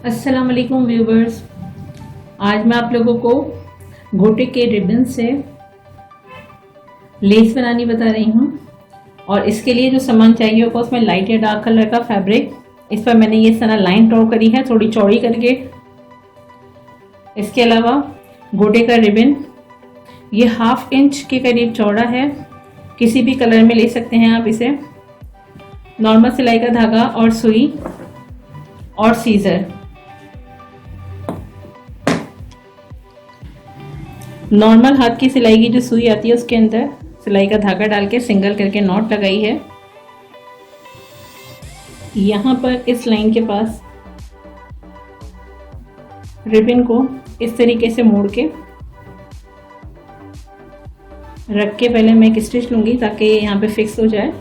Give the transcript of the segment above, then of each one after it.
अस्सलाम वालेकुम व्यूवर्स। आज मैं आप लोगों को गोटे के रिबन से लेस बनानी बता रही हूँ। और इसके लिए जो सामान चाहिए होगा उसमें लाइट या डार्क कलर का फैब्रिक। इस पर मैंने ये इस तरह लाइन ड्रॉ करी है थोड़ी चौड़ी करके। इसके अलावा गोटे का रिबन, ये 1/2 इंच के करीब चौड़ा है। किसी भी कलर में ले सकते हैं आप इसे। नॉर्मल सिलाई का धागा और सुई और सीजर। नॉर्मल हाथ की सिलाई की जो सुई आती है उसके अंदर सिलाई का धागा डाल के सिंगल करके नॉट लगाई है। यहाँ पर इस लाइन के पास रिबन को इस तरीके से मोड़ के रख के पहले मैं एक स्टिच लूंगी ताकि ये यहाँ पे फिक्स हो जाए।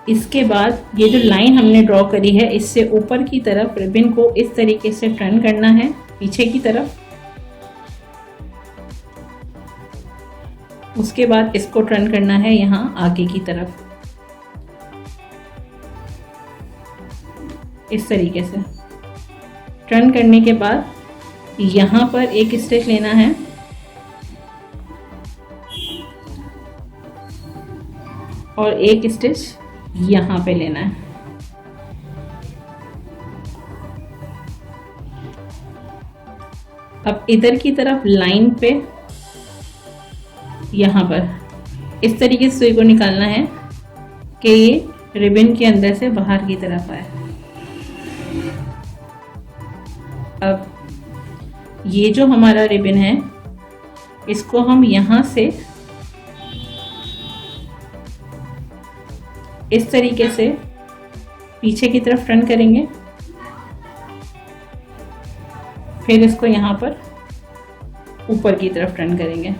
इसके बाद ये जो लाइन हमने ड्रॉ करी है इससे ऊपर की तरफ रिबन को इस तरीके से टर्न करना है पीछे की तरफ। उसके बाद इसको टर्न करना है यहाँ आगे की तरफ इस तरीके से। टर्न करने के बाद यहाँ पर एक स्टिच लेना है और एक स्टिच यहाँ पे लेना है। अब इधर की तरफ लाइन पे यहाँ पर इस तरीके से सुई को निकालना है कि ये रिबन के अंदर से बाहर की तरफ आए। अब ये जो हमारा रिबन है इसको हम यहाँ से इस तरीके से पीछे की तरफ टर्न करेंगे, फिर इसको यहाँ पर ऊपर की तरफ टर्न करेंगे।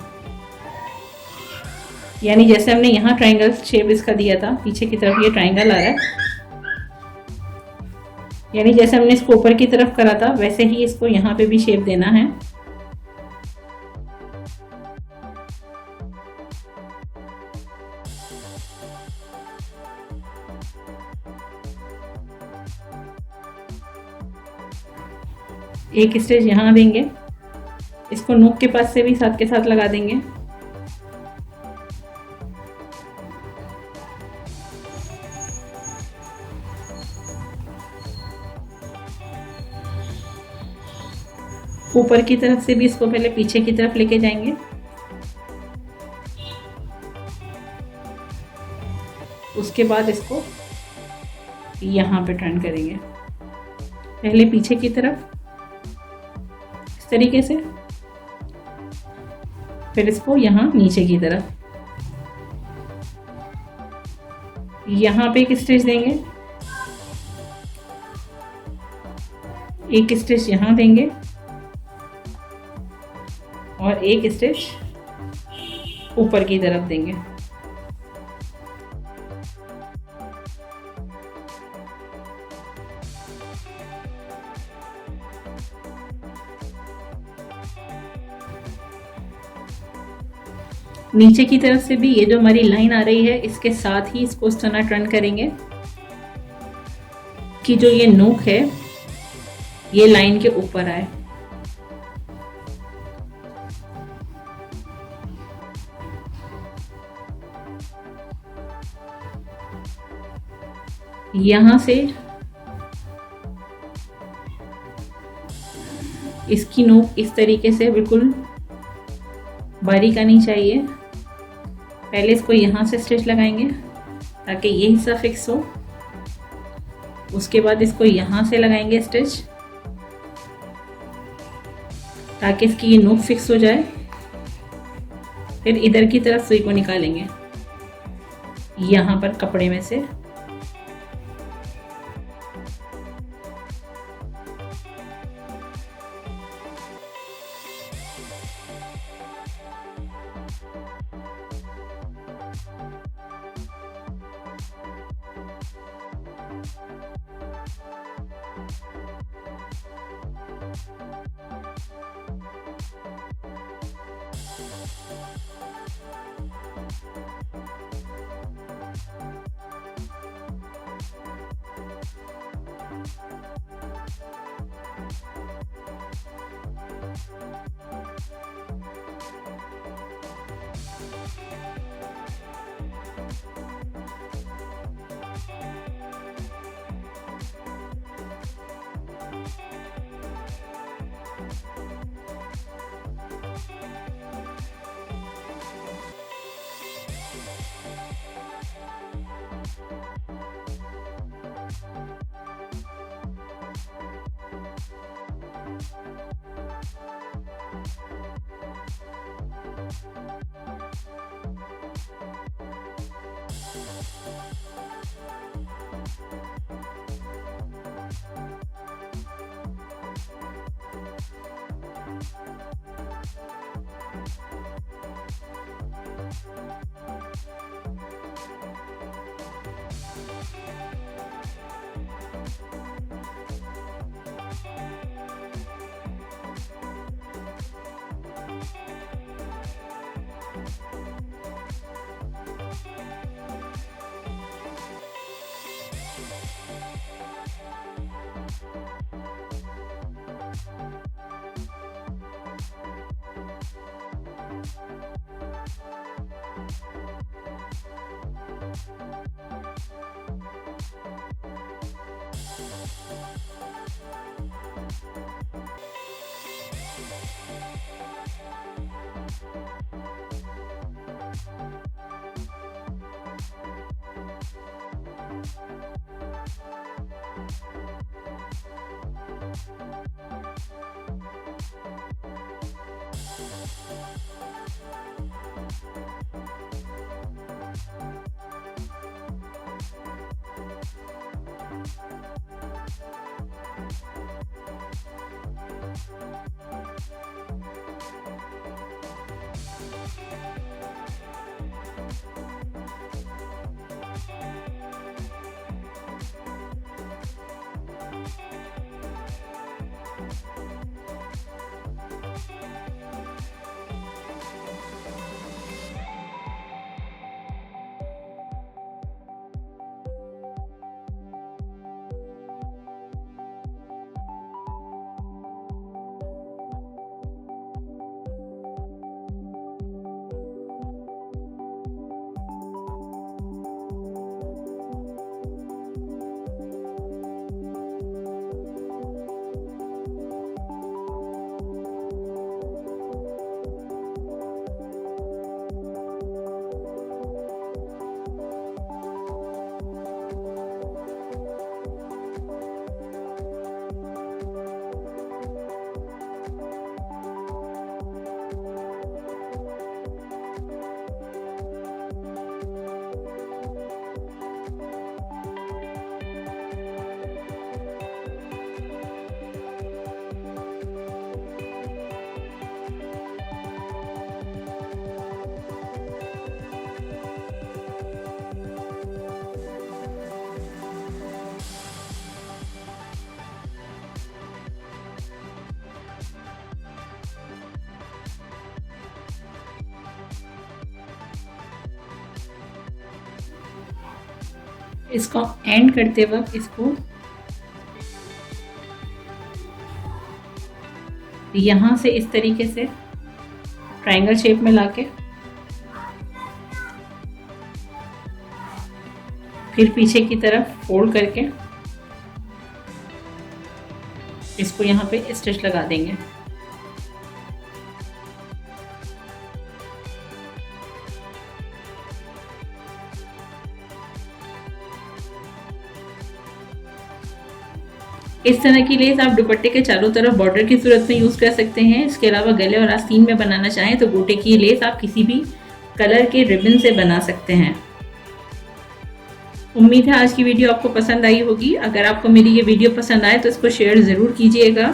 यानी जैसे हमने यहाँ ट्रायंगल शेप इसका दिया था पीछे की तरफ ये ट्रायंगल आ रहा है। यानी जैसे हमने इसको ऊपर की तरफ करा था वैसे ही इसको यहाँ पे भी शेप देना है। एक स्टिच यहाँ देंगे, इसको नोक के पास से भी साथ के साथ लगा देंगे। ऊपर की तरफ से भी इसको पहले पीछे की तरफ लेके जाएंगे। उसके बाद इसको यहाँ पे टर्न करेंगे, पहले पीछे की तरफ इस तरीके से, फिर इसको यहाँ नीचे की तरफ। यहाँ पे एक स्टिच देंगे, एक स्टिच यहाँ देंगे और एक स्टिच ऊपर की तरफ देंगे। नीचे की तरफ से भी ये जो हमारी लाइन आ रही है इसके साथ ही इसको इस तरह टर्न करेंगे कि जो ये नोक है ये लाइन के ऊपर आए। यहाँ से इसकी नोक इस तरीके से बिल्कुल बारीक आनी चाहिए। पहले इसको यहाँ से स्टिच लगाएंगे ताकि ये हिस्सा फिक्स हो। उसके बाद इसको यहाँ से लगाएंगे स्टिच ताकि इसकी ये नोक फिक्स हो जाए। फिर इधर की तरफ सुई को निकालेंगे यहाँ पर कपड़े में से। इसको एंड करते वक्त इसको यहाँ से इस तरीके से ट्रायंगल शेप में लाके फिर पीछे की तरफ फोल्ड करके इसको यहाँ पे स्टिच लगा देंगे। इस तरह की लेस आप दुपट्टे के चारों तरफ बॉर्डर की सूरत में यूज़ कर सकते हैं। इसके अलावा गले और आस्तीन में बनाना चाहें तो गोटे की लेस आप किसी भी कलर के रिबन से बना सकते हैं। उम्मीद है आज की वीडियो आपको पसंद आई होगी। अगर आपको मेरी ये वीडियो पसंद आए तो इसको शेयर ज़रूर कीजिएगा।